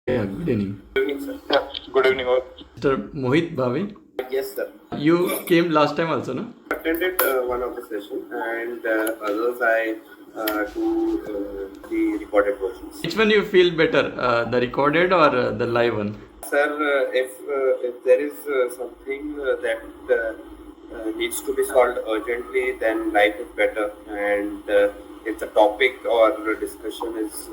Yeah, good evening. Good evening, sir. Yeah, good evening, all. Mr. Mohit Bhave, Yes, sir. you came last time also, no? Attended one of the session and others I do the recorded versions. Which one you feel better, the recorded or the live one? Sir, if there is something that needs to be solved urgently, then life is better. And if the topic or discussion is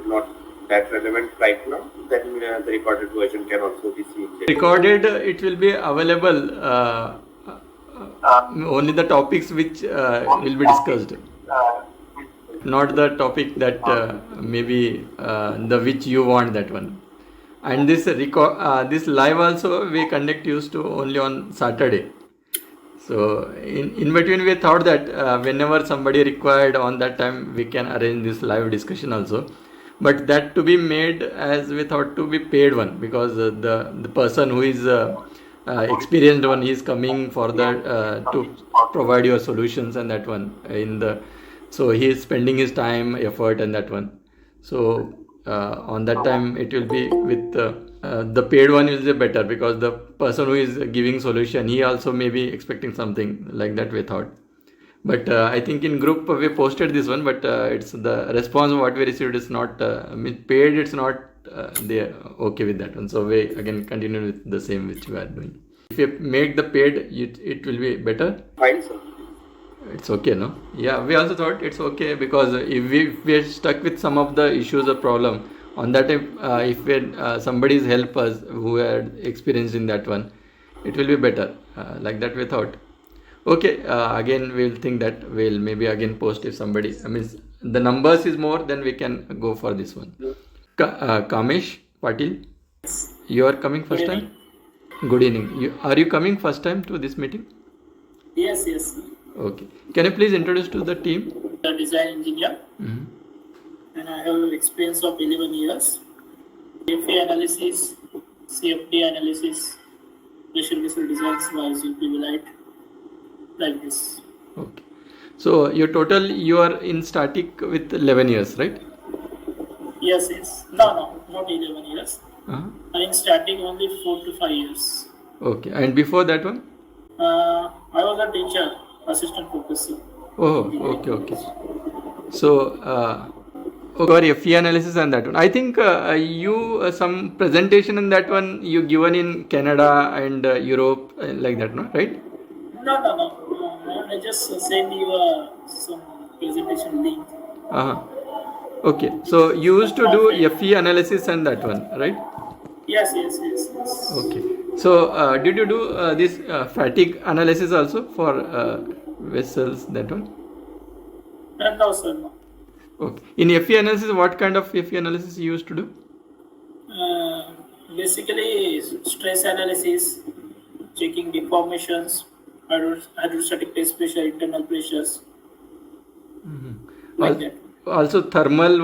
not that relevant right now, then the recorded version can also be seen. Recorded, it will be available, only the topics which will be discussed, not the topic that maybe the which you want that one. And this live also we conduct used to only on Saturday. So in between we thought that whenever somebody required on that time we can arrange this live discussion also, but that to be made as we thought to be paid one, because the person who is experienced one, he is coming for the to provide your solutions, and that one in the, so he is spending his time, effort, and that one. So on that time it will be with the paid one is better, because the person who is giving solution, he also may be expecting something like that, we thought. But I think in group we posted this one, but it's the response what we received is not paid, it's not they okay with that one, so we again continue with the same which we are doing. If you make the paid, it will be better. Fine, sir. It's okay, no? Yeah, we also thought it's okay, because if we are stuck with some of the issues or problem on that, if we, somebody's help us who are experienced in that one, it will be better. Like that we thought. Okay, again we'll think that we'll maybe again post if somebody, I mean, the numbers is more, then we can go for this one. Kamesh Patil, you are coming first time? Good evening. Are you coming first time to this meeting? Yes, yes. Okay. Can you please introduce to the team? The design engineer, Mhm. and I have experience of 11 years. FEA analysis, CFD analysis, pressure vessel designs was Metalic, like this. Okay. So your total, you are in static with 11 years, right? Yes, yes. No, not 11 years. Uh-huh. I'm starting only 4 to 5 years. Okay. And before that one? I was a teacher, assistant professor. Oh, okay. So, for FE analysis and that one, I think you some presentation in that one you given in Canada and Europe, like that, no? Right? No. I just send you some presentation link. Uh-huh. Okay. So you used to do FE analysis and that one, right? Yes. Okay. So did you do this fatigue analysis also for vessels, that one? No, sir, no. Okay. In FE analysis, what kind of FE analysis you used to do? Basically, stress analysis, checking deformations, hydrostatic test pressure, internal pressures, like that. Also thermal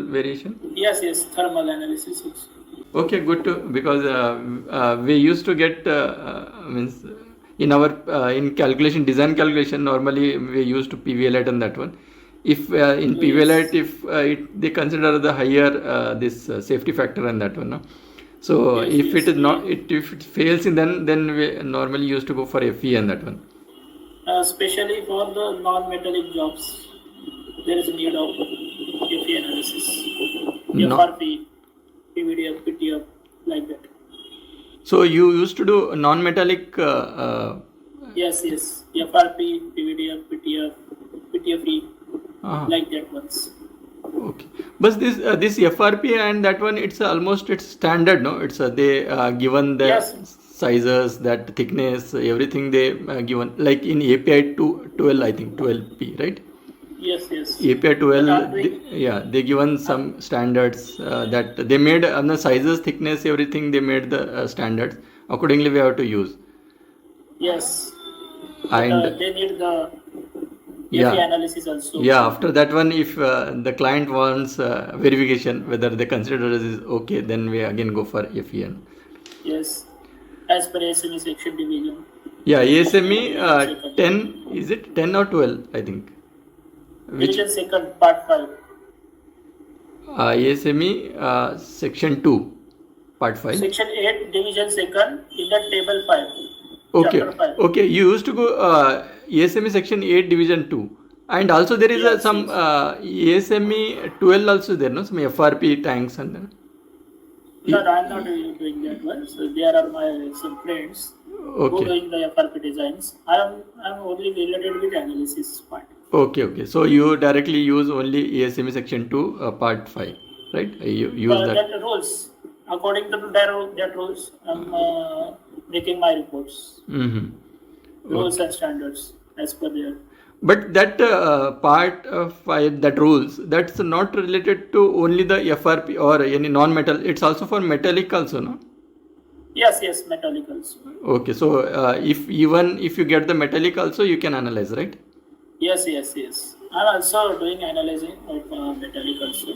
variation. Yes, thermal analysis also. Okay, good to, because we used to get means in our in calculation, design calculation, normally we used to PVLite on that one. If in PVLite, if they consider the higher this safety factor on that one, no? So if it is not, if it fails in, then we normally used to go for FE on that one. Especially for the non-metallic jobs, there is a need of FE analysis, FRP, PVDF, PTF, like that. So you used to do non-metallic. Yes, FRP, PVDF, PTF, PTFE, like that ones. Okay, but this FRP and that one, it's almost, it's standard, no? It's they given the sizes, that thickness, everything they given, like in API 12, I think 12P, right? Yes. API 12, they given some standards that they made on the sizes, thickness, everything they made the standards. Accordingly, we have to use. Yes. And they need the FE analysis also. Yeah, after that one, if the client wants verification whether they consider this is okay, then we again go for FEN. Yes, as per ASME section division. Yeah, ASME 10, is it 10 or 12? I think. Division second, part 5. ASME section 2, part 5. Section 8, division 2nd, in the table 5. Okay, Chapter 5. okay. You used to go ASME section 8, division 2. And also there is Yes, some ASME 12 also there, no? Some FRP tanks and then. No, I'm not doing that one. So there are my some friends who Okay. doing the FRP designs. I'm only related with analysis part. Okay. So you directly use only ASME section 2, part 5, right? You use that. That rules. According to that rules, I'm making my reports. Mm-hmm. Rules and standards as per their. But that part of 5, that rules, that's not related to only the FRP or any non-metal. It's also for metallic also, no? Yes, metallic also. Okay, so if you get the metallic also, you can analyze, right? Yes. I'm also doing analyzing of metallic also.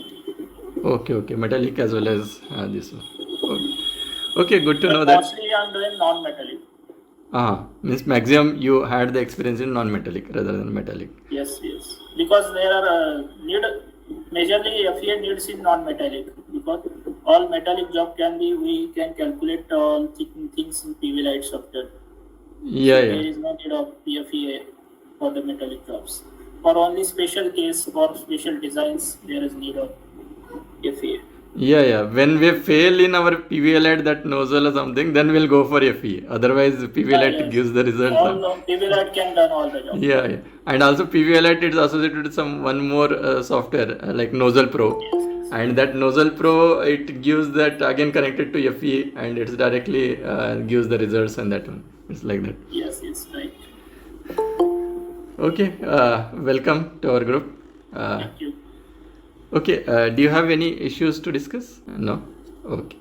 Okay, metallic as well as this one. Okay, good to But know that. mostly I'm doing non-metallic. Means maximum you had the experience in non-metallic rather than metallic. Yes. Because there are majorly FEA needs in non-metallic, because all metallic job we can calculate all things in PV Lite software. Yeah. There is no need of FEA for the metallic jobs. For only special case, for special designs, there is need of FEA. Yeah. When we fail in our PVLite that nozzle or something, then we'll go for FE. Otherwise, PVLite Yes. gives the results. All of PV Lite can done all the job. Yeah. And also PVLite is associated with one more software like Nozzle Pro. Yes. And that Nozzle Pro, it gives that again connected to FE, and it's directly gives the results and that one. It's like that. Yes, right. Okay. Welcome to our group. Thank you. Okay, do you have any issues to discuss? No? Okay.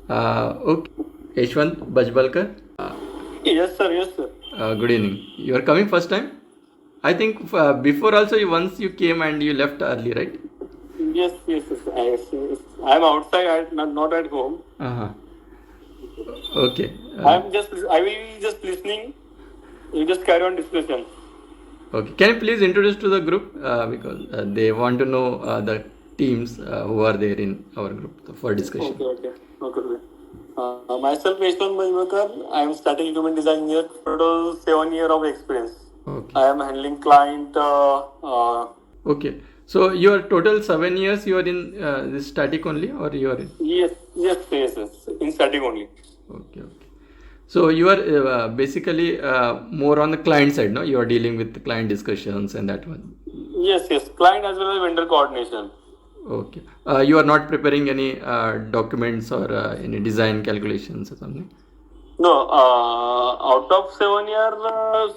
Okay. Yashwant Bajbalkar. Yes, sir. Good evening. You are coming first time? I think before also once you came and you left early, right? Yes. I'm outside. I'm not at home. Uh-huh. Okay. I will just listening. You just carry on discussion. Okay. Can you please introduce to the group because they want to know the teams who are there in our group for discussion. Okay. Myself, Yashwant Bajbalkar. I am static equipment design engineer. Total 7 years of experience. Okay. I am handling client. Okay. So your total 7 years you are in this static only, or you are in? Yes. In static only. Okay. So you are basically more on the client side, no? You are dealing with the client discussions and that one. Yes. Client as well as vendor coordination. Okay. You are not preparing any documents or any design calculations or something? No. Out of 7 years,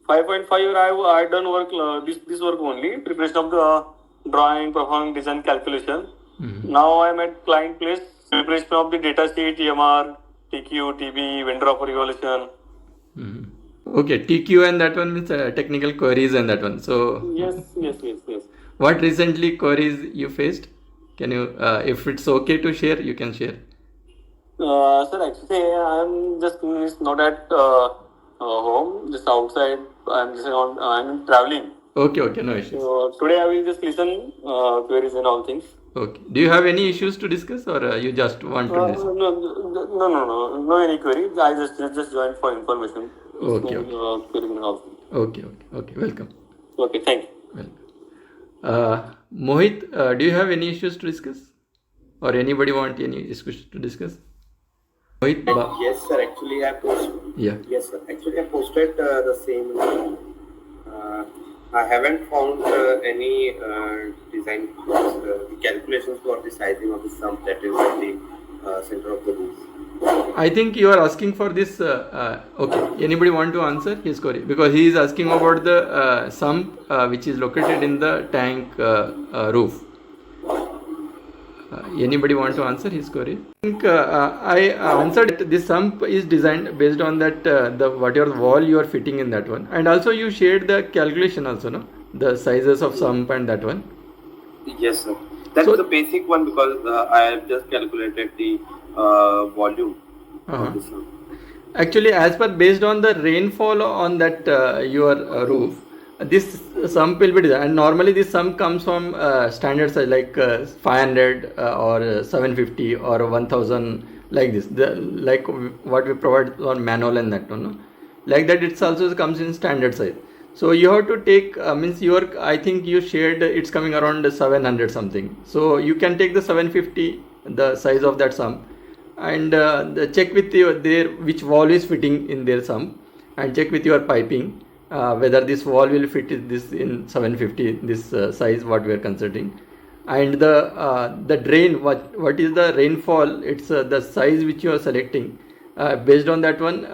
5.5 year I done work. This work only preparation of the drawing, performing design calculation. Mm-hmm. Now I am at client place, preparation of the data sheet, EMR, TQ, TB, vendor offer evaluation. Mm-hmm. Okay, TQ and that one means technical queries and that one. So Yes. what recently queries you faced? Can you, if it's okay to share, you can share. Sir, actually I am just not at home, just outside. I'm traveling. Okay, no issues. So today I will just listen queries and all things. Okay. Do you have any issues to discuss, or you just want to discuss? No any query. I just joined for information. Okay. Query and all things. Okay. Welcome. Okay, thank you. Welcome. Mohit, do you have any issues to discuss, or anybody want any issues to discuss? Mohit. Yes, sir. Actually, I posted. Yeah. Yes, sir. Actually, I posted the same. I haven't found any design calculations for the sizing of the sump that is at the center of the roof. I think you are asking for this. Okay. Anybody want to answer his query? Because he is asking about the sump which is located in the tank roof. Anybody want to answer his query? I think I answered it. This sump is designed based on that the whatever wall you are fitting in that one, and also you shared the calculation also, no? The sizes of sump and that one. Yes, sir. That's the basic one because I have just calculated the volume of the sump. Actually, as per based on the rainfall on that your roof, this sump will be designed, and normally this sump comes from standard size like 500 or 750 or 1000, like this, like what we provide on manual and that one, no? Like that it also comes in standard size. So you have to take means I think you shared it's coming around 700 something, so you can take the 750, the size of that sump, and check with their which wall is fitting in their sump, and check with your piping whether this wall will fit this in 750, this size what we are considering. And the drain, what is the rainfall, it's the size which you are selecting. Based on that one,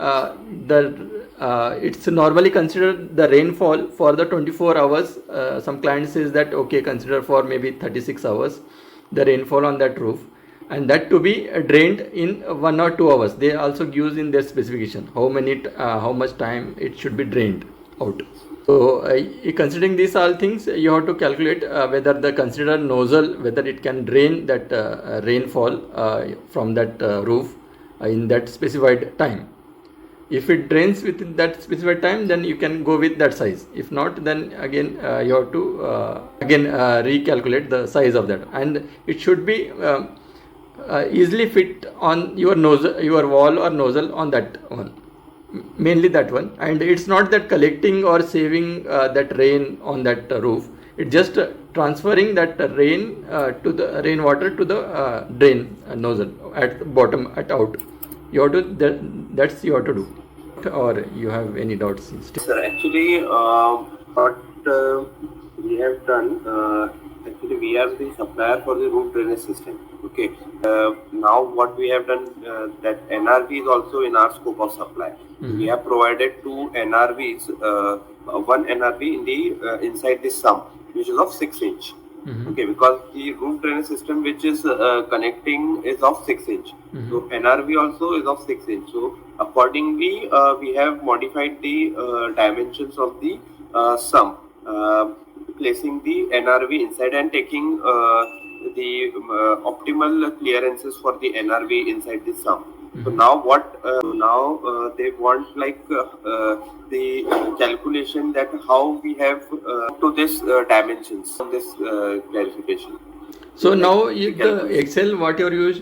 it's normally considered the rainfall for the 24 hours. Some client says that okay, consider for maybe 36 hours the rainfall on that roof, and that to be drained in 1 or 2 hours. They also use in their specification how much time it should be drained out. So considering these all things, you have to calculate whether the considered nozzle, whether it can drain that rainfall from that roof in that specified time. If it drains within that specified time, then you can go with that size. If not, then again you have to recalculate the size of that, and it should be easily fit on your nozzle, your wall or nozzle on that one, mainly that one. And it's not that collecting or saving that rain on that roof. It's just transferring that rain to the rainwater to the drain nozzle at the bottom, at out. You have to that's you have to do. Or you have any doubts? Sir, actually, what we have done, actually we are the supplier for the roof drainage system. Okay. Now what we have done, that NRV is also in our scope of supply. We have provided 2 NRVs, one NRV in the inside the sump, which is of 6 inch. Okay, because the roof drainage system which is connecting is of 6 inch. So NRV also is of 6 inch. So accordingly, we have modified the dimensions of the sump, placing the NRV inside and taking the optimal clearances for the NRV inside the sump. So now what? They want like the calculation that how we have to this dimensions, this clarification. So now the Excel whatever you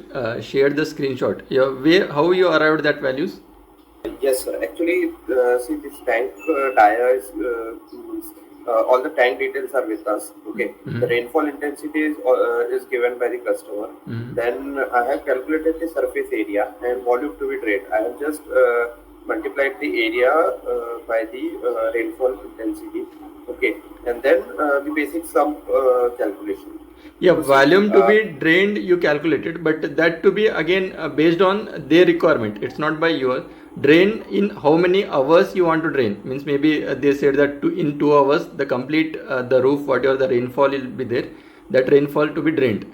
shared the screenshot, how you arrived at that values? Yes, sir. Actually, see this tank dia is all the tank details are with us. Okay, the rainfall intensity is given by the customer. Then I have calculated the surface area and volume to be drained. I have just multiplied the area by the rainfall intensity. Okay, and then the basic sump calculation. Yeah, volume to be drained you calculated, but that to be again based on their requirement. It's not by yours. Drain in how many hours you want to drain, means maybe they said that in 2 hours the complete the roof, whatever the rainfall will be there, that rainfall to be drained.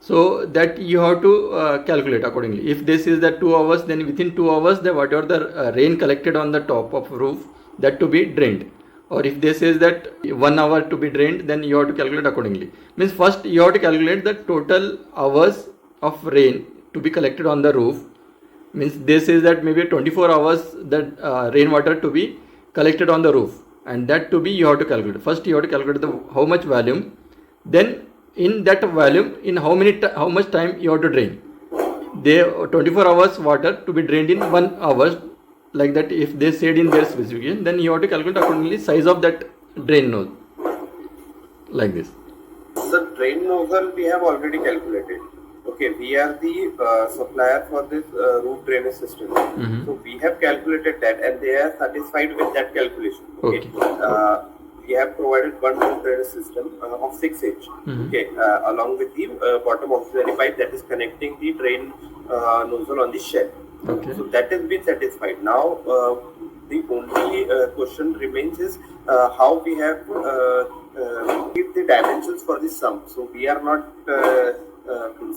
So that you have to calculate accordingly. If this is that 2 hours, then within 2 hours the whatever the rain collected on the top of roof, that to be drained. Or if this says that 1 hour to be drained, then you have to calculate accordingly. Means first you have to calculate the total hours of rain to be collected on the roof. Means this is that maybe 24 hours that rainwater to be collected on the roof, and that to be you have to calculate. First you have to calculate how much volume, then in that volume in how much time you have to drain. They 24 hours water to be drained in 1 hour, like that. If they said in their specification, then you have to calculate accordingly size of that drain nozzle, like this. The drain nozzle we have already calculated. Okay, we are the supplier for this roof drainage system. So we have calculated that, and they are satisfied with that calculation. Okay. We have provided one roof drainage system of 6 inch. Okay, along with the bottom auxiliary pipe that is connecting the drain nozzle on the shell. Okay. So that has been satisfied. Now the only question remains is how we have give the dimensions for the sump. So we are not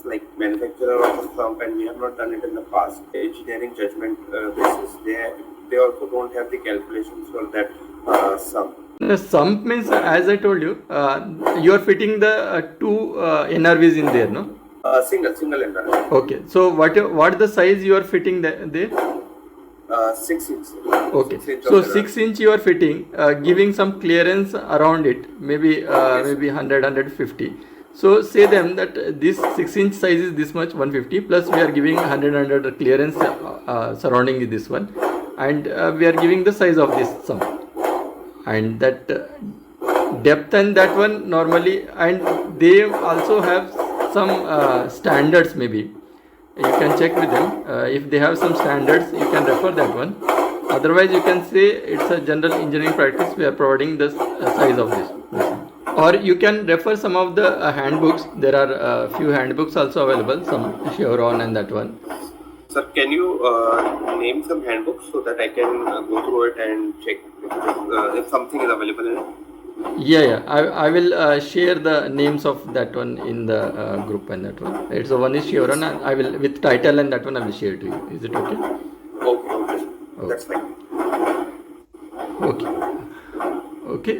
like manufacturer of the sump, and we have not done it in the past. Engineering judgment basis, they also don't have the calculations for that sump. The sump means, as I told you, you are fitting the 2 NRVs in there, no? Single NRV. Okay, so what the size you are fitting there? 6 inch. Okay, 6 inch so of 6 inch you are fitting, giving some clearance around it, maybe 100 150. So say them that this 6 inch size is this much 150 plus we are giving 100 clearance surrounding this one, and we are giving the size of this sump, and that depth and that one normally, and they also have some standards maybe. You can check with them if they have some standards. You can refer that one. Otherwise, you can say it's a general engineering practice. We are providing the size of this, or you can refer some of the handbooks. There are few handbooks also available. Some Chevron and that one. Sir, can you name some handbooks so that I can go through it and check if something is available in it? Yeah. I will share the names of that one in the group and that one. It's the one is Chevron, and I will with title and that one I will share to you. Is it okay? Okay. That's fine. Okay.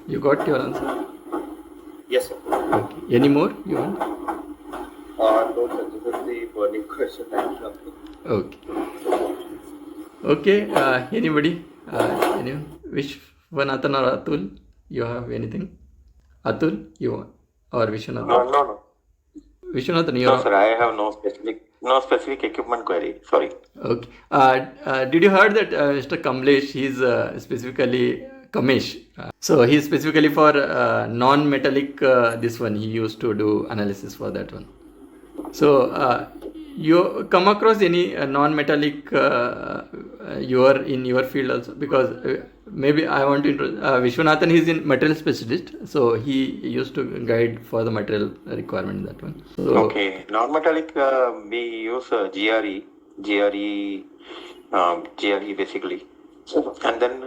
You got your answer. Yes, sir. Okay. Any more you want? No, sir. This is the burning question. Thank you. Okay. Anybody? Anyone? Vishwanathan or Atul? You have anything? Atul, you want? Or Vishwanathan? No. Vishwanathan, you No, sir, I have no specific equipment query. Sorry. Okay. Did you heard that Mr. Kamlesh, he's specifically Kamesh. So he's specifically for non-metallic, this one. He used to do analysis for that one. So you come across any non-metallic you are in your field also? Because maybe I want to introduce Vishwanathan. He's in material specialist, so he used to guide for the material requirement in that one. So, Okay. Non-metallic, we use GRE basically. And then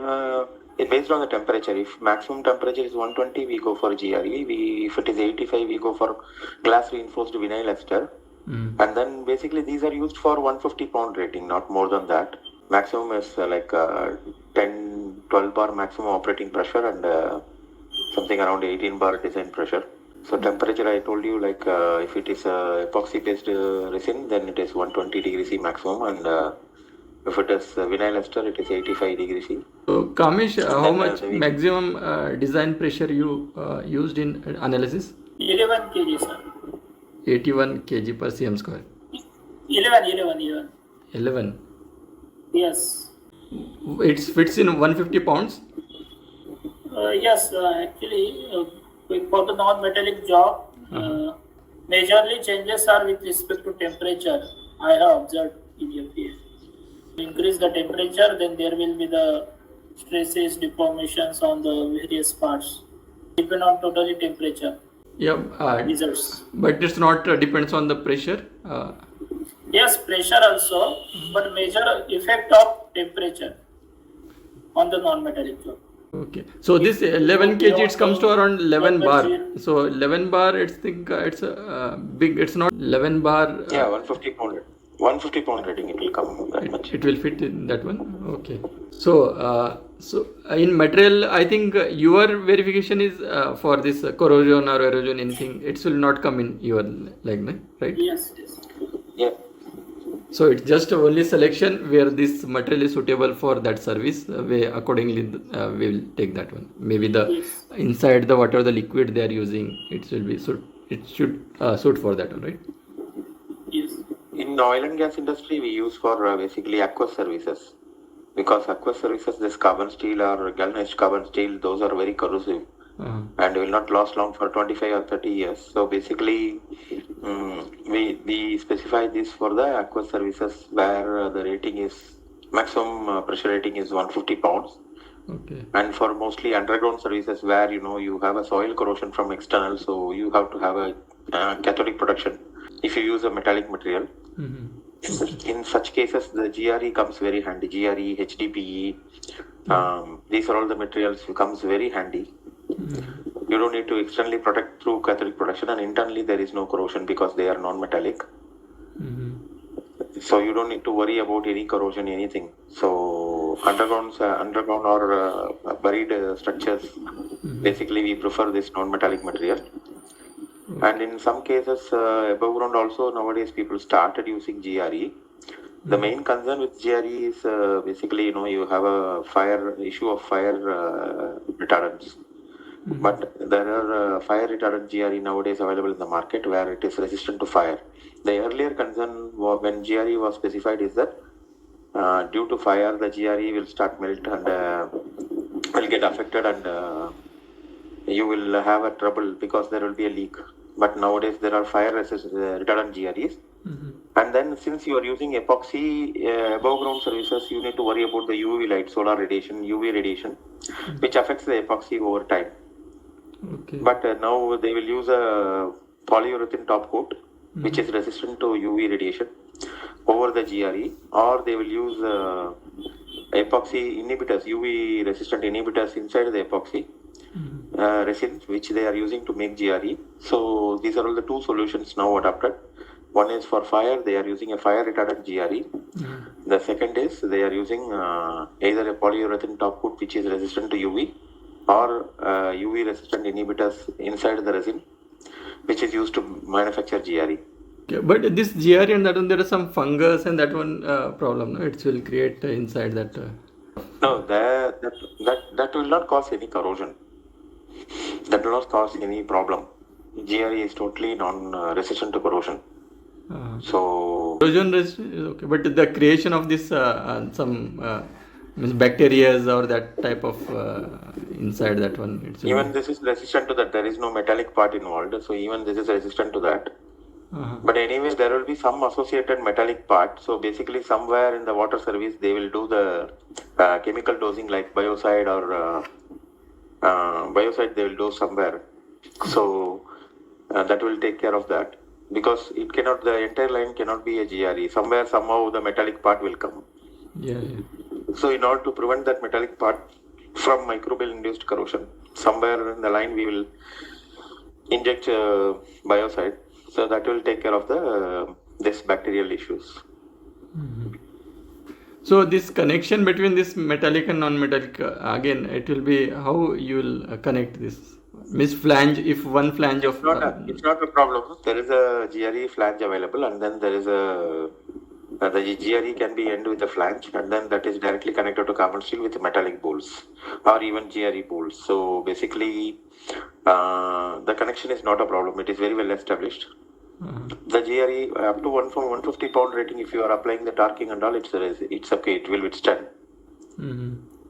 it's based on the temperature. If maximum temperature is 120, we go for GRE. If it is 85, we go for glass reinforced vinyl ester. And then basically these are used for 150 pound rating, not more than that. Maximum is 10-12 bar maximum operating pressure and something around 18 bar design pressure. So temperature, I told you, if it is epoxy based resin, then it is 120 degrees C maximum, and if it is vinyl ester, it is 85 degrees C. So Kamesh, how much maximum design pressure you used in analysis? 11 kg, sir. 81 kg per cm square. 11. Yes. It fits in 150 pounds. Yes, actually, for the non-metallic job, majorly changes are with respect to temperature. I have observed in FEA. Increase the temperature, then there will be the stresses, deformations on the various parts. Depend on totally temperature. Yeah. Results. But it's not depends on the pressure. Yes, pressure also, but major effect of temperature on the non-metallic job. Okay. So this 11 kg it comes to around 11 bar. So 11 bar, it's big. It's not 11 bar. Yeah, 150 pound rating, it will come that much. It will fit in that one. Okay. So in material, I think your verification is for this corrosion or erosion, anything. It will not come in your right? Yes. Yeah. So it's just only selection where this material is suitable for that service. We accordingly we will take that one. Maybe the inside the whatever the liquid they are using, it should suit for that one, right? Yes. In oil and gas industry, we use for basically aqueous services, because aqueous services, this carbon steel or galvanized carbon steel, those are very corrosive and will not last long for 25 or 30 years. So basically, we specify this for the aqueous services where the rating is maximum pressure rating is 150 pounds. Okay. And for mostly underground services where you have a soil corrosion from external, so you have to have a cathodic protection if you use a metallic material. In such cases, the GRE comes very handy. GRE, HDPE, these are all the materials comes very handy. You don't need to externally protect through cathodic protection, and internally there is no corrosion because they are non-metallic. So you don't need to worry about any corrosion, anything. So underground or buried structures, basically we prefer this non-metallic material. And in some cases, above ground also nowadays people started using GRE. The main concern with GRE is basically, you have a issue of fire retardants. But there are fire retardant GRE nowadays available in the market where it is resistant to fire. The earlier concern when GRE was specified is that due to fire, the GRE will start melt and will get affected, and you will have a trouble because there will be a leak. But nowadays there are fire retardant GREs. And then since you are using epoxy above ground services, you need to worry about the UV light, solar radiation, UV radiation, which affects the epoxy over time. Okay. But now they will use a polyurethane top coat, which is resistant to UV radiation over the GRE, or they will use epoxy inhibitors, UV resistant inhibitors inside the epoxy resin, which they are using to make GRE. So these are all the two solutions now adopted. One is for fire, they are using a fire retardant GRE. The second is they are using either a polyurethane top coat which is resistant to UV, or UV resistant inhibitors inside the resin, which is used to manufacture GRE. Okay, but this GRE and that one, there is some fungus and that one problem, no? It will create inside that. No, that will not cause any corrosion. That will not cause any problem. GRE is totally non-resistant to corrosion. So Corrosion resistant is okay, but the creation of this some means bacteria or that type of inside that one. It's even this is resistant to that. There is no metallic part involved, so even this is resistant to that. But anyways, there will be some associated metallic part. So basically, somewhere in the water service, they will do the chemical dosing like biocide or biocide. They will do somewhere. So that will take care of that, because the entire line cannot be a GRE. Somewhere, somehow, the metallic part will come. Yeah. So in order to prevent that metallic part from microbial induced corrosion, somewhere in the line we will inject biocide. So that will take care of this bacterial issues. So this connection between this metallic and non-metallic, again, it will be how you will connect this. Miss flange, if one flange of... It's not a problem. There is a GRE flange available, and then there is the GRE can be end with a flange, and then that is directly connected to carbon steel with metallic bolts or even GRE bolts. So basically, the connection is not a problem. It is very well established. The GRE up to 150 pound rating, if you are applying the torquing and all, it's okay. It will withstand.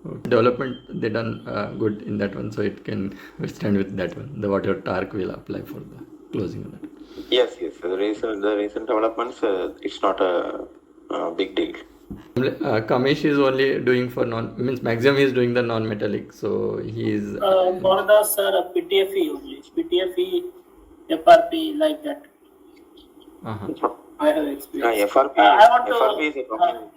Okay. Development they done good in that one, so it can withstand with that one. The whatever torque will apply for the closing of that. Yes. The recent developments, it's not a big deal. Kamesh is only doing for maximum he is doing the non-metallic, so he is for the sir PTFE only, PTFE, FRP like that. I have experience. FRP is a problem.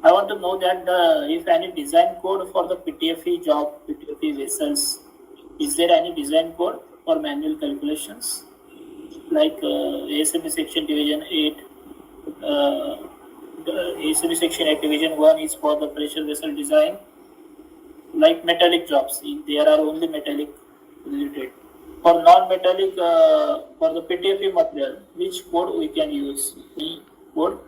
I want to know that if any design code for the PTFE job, PTFE vessels, is there any design code for manual calculations? Like ASME section division 8, ASME section 8 division 1 is for the pressure vessel design. Like metallic jobs, there are only metallic related. For non-metallic, for the PTFE material, which code we can use? Any code?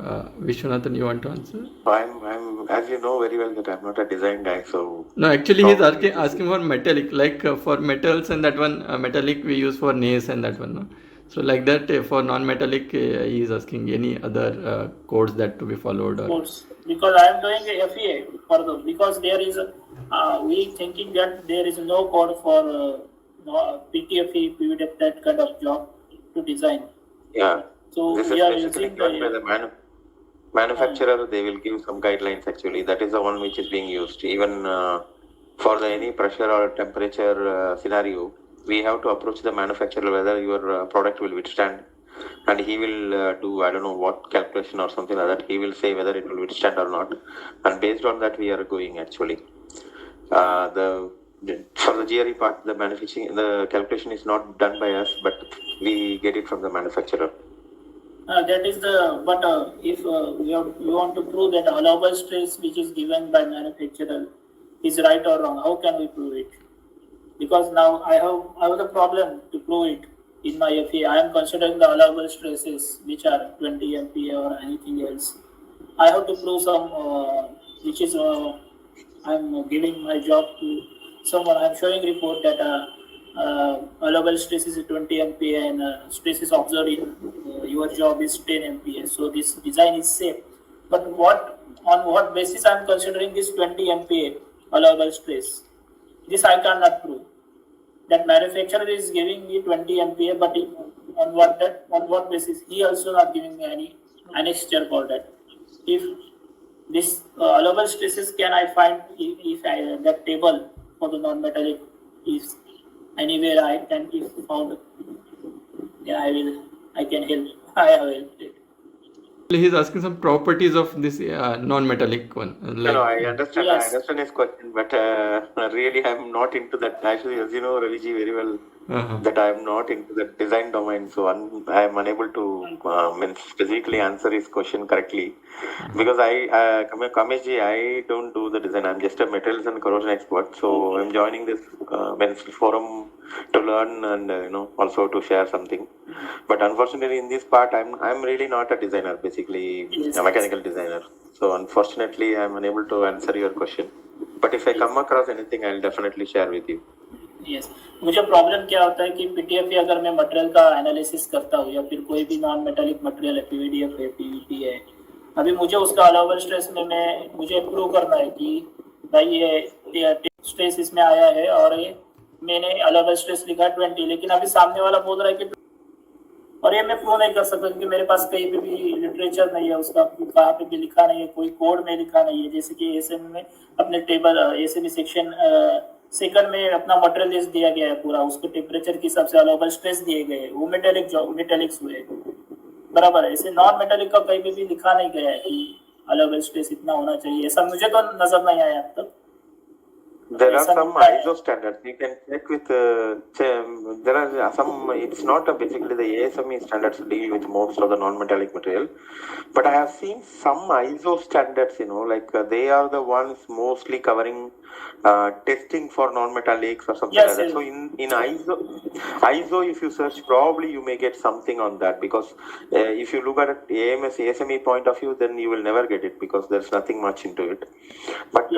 Vishwanathan, you want to answer? I'm as you know very well that I'm not a design guy, so no, actually he's asking for metallic, like for metals and that one metallic we use for nails and that one. No? So like that for non-metallic he is asking any other codes that to be followed. Or... Codes, because I am doing a FEA for those, because there is we thinking that there is no code for PTFE, PVDF, that kind of job to design. Yeah. So this we is are basically using done by the manufacturer. They will give some guidelines actually. That is the one which is being used. Even for any pressure or temperature scenario, we have to approach the manufacturer whether your product will withstand. And he will do, I don't know what calculation or something like that. He will say whether it will withstand or not. And based on that, we are going actually. For the GRE part, the calculation is not done by us, but we get it from the manufacturer. That is but if we want to prove that allowable stress which is given by manufacturer is right or wrong, how can we prove it? Because now I have the problem to prove it. in my FEA, I am considering the allowable stresses which are 20 MPa or anything else. I have to prove some, which is I'm giving my job to someone. I'm showing report that allowable stress is 20 MPa and stress is observed in your job is 10 MPa. So this design is safe. But on what basis I'm considering this 20 MPa allowable stress? This I cannot prove. That manufacturer is giving me 20 MPa, but on what basis? He also not giving me any annexure for that. If this allowable stresses can I find if I, that table for the non-metallic is anywhere I can if found, then I can help. I have helped it. He's asking some properties of this non-metallic one. No, I understand. I Yes. understand his question, but really, I'm not into that. Actually, as you know, Raviji, very well, that I'm not into the design domain, so I'm unable to physically answer his question correctly. Because Kameshji, I don't do the design. I'm just a materials and corrosion expert. So I'm joining this forum to learn and also to share something. But unfortunately, in this part, I'm really not a designer. Basically, Yes. a mechanical designer. So unfortunately, I'm unable to answer your question. But if I come across anything, I'll definitely share with you. Yes मुझे problem क्या होता है कि PTF अगर मैं material का analysis करता हूँ या फिर कोई भी नॉन मेटालिक मटेरियल है पीवीडीएफ है पीवीपी है अभी मुझे उसका अलाउबल स्ट्रेस में मुझे प्रूव करना है कि भाई ये स्ट्रेस इसमें आया है और ये मैंने अलाउबल स्ट्रेस लिखा है 20 लेकिन अभी सामने वाला बोल रहा है कि और ये मैं प्रूव नहीं कर सकता क्योंकि मेरे पास कहीं पे भी लिटरेचर नहीं है उसका कहाँ पे भी लिखा नहीं है कोई कोड में लिखा नहीं है जैसे कि एसएम में अपने टेबल एसएम सेक्शन सेकंड में अपना मटेरियल लिस्ट दिया गया है पूरा उसको टेम्परेचर के हिसाब से अलाउबल स्ट्रेस दिए गए वो मेटेलिक्स हुए बराबर है ऐसे नॉन मेटेलिक का कहीं पे भी लिखा नहीं गया है कि अलाउबल स्ट्रेस इतना होना चाहिए ऐसा मुझे तो नजर नहीं आया अब तक. There are some ISO standards. You can check with. There are some. It's not basically the ASME standards deal with most of the non-metallic material, but I have seen some ISO standards. Like they are the ones mostly covering testing for non-metallics or something like that. Yes. So in ISO, if you search, probably you may get something on that because if you look at it ASME point of view, then you will never get it because there's nothing much into it. But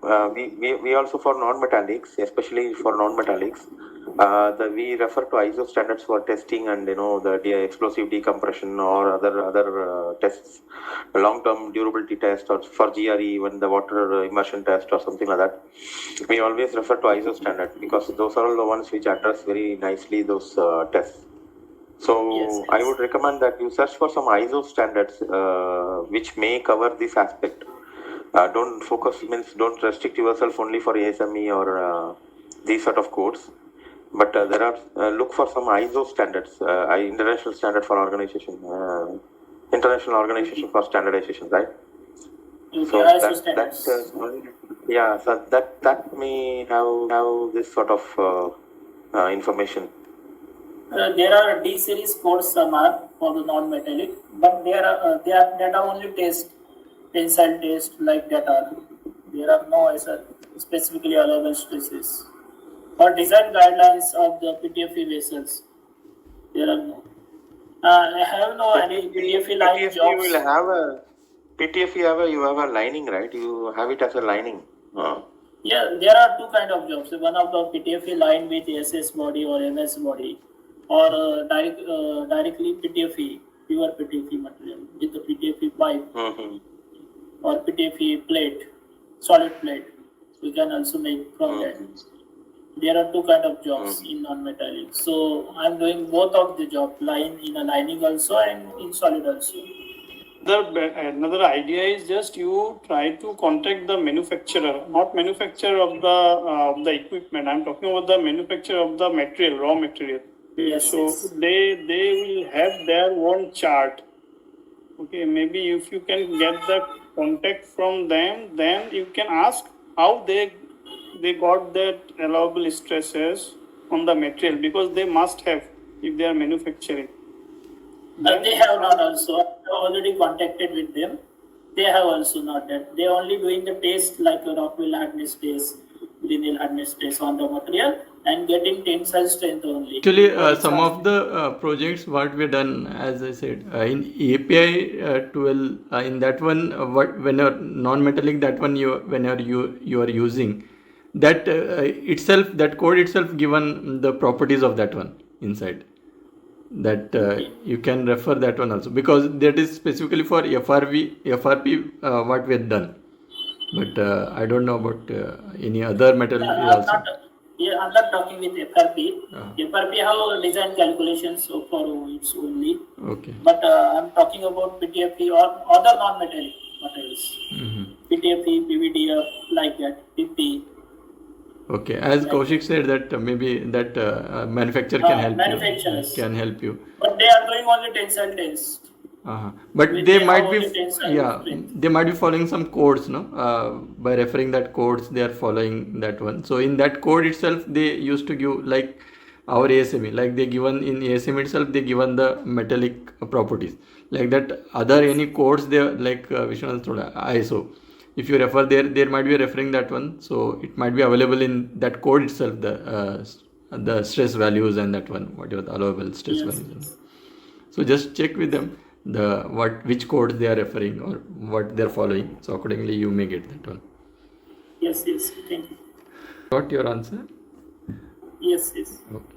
we also for non-metallics, especially for non-metallics, we refer to ISO standards for testing and the explosive decompression or other tests, long-term durability test or for GRE even the water immersion test or something like that. We always refer to ISO standard because those are all the ones which address very nicely those tests. So Yes. I would recommend that you search for some ISO standards which may cover this aspect. Don't restrict yourself only for ASME or these sort of codes, but there are look for some ISO standards, international standard for organization, international organization for standardization, right? So ISO standards. so that may have this sort of information. There are D series codes some are for the non-metallic, but they are only tensile test like that are. There are no specifically allowable stresses or design guidelines of the PTFE vessels. There are no. I have no any PTFE line PTFE jobs. will have a PTFE you have a lining, right? You have it as a lining. Yeah, there are two kind of jobs. One of the PTFE line with SS body or MS body, or directly PTFE, pure PTFE material with the PTFE pipe. Mm-hmm. Or PTFE plate, solid plate. We can also make from that. There are two kind of jobs in non-metallic. So I'm doing both of the job, in a lining also and in solid also. Another idea is just you try to contact the manufacturer, not manufacturer of the equipment. I'm talking about the manufacturer of the material, raw material. Yes. So they will have their own chart. Okay, maybe if you can get the contact from them, then you can ask how they got that allowable stresses on the material because they must have if they are manufacturing. They have not also. I already contacted with them. They have also not that. They are only doing the test like a Rockwell hardness test. linear hardness stress on the material and getting tensile strength only. Actually, some of the projects what we done, as I said, in API 12, in that one, what when you're non-metallic, that one you are using, that itself, that code itself given the properties of that one inside. That you can refer that one also, because that is specifically for FRP what we have done. But I don't know about any other metal also. I'm not talking with FRP. Uh-huh. FRP have design calculations for its only. Okay. But I'm talking about PTFE or other non-metallic materials. Mm-hmm. PTFE, PVDF, like that, PP. Okay, as Kaushik said that maybe that manufacturer can help manufacturers. you. Can help you. But they are doing only tensile test. But With they the might only be, tensile strength. they might be following some codes, no? By referring that codes, they are following that one. So in that code itself, they used to give like our ASME, like they given in ASME itself, they given the metallic properties. Like that, other any codes they like Vishwanath told ISO. If you refer there might be referring that one. So it might be available in that code itself, the stress values and that one, whatever the allowable stress values. So just check with them which codes they are referring or what they are following. So accordingly you may get that one. Yes, thank you. Got your answer? Yes. Okay.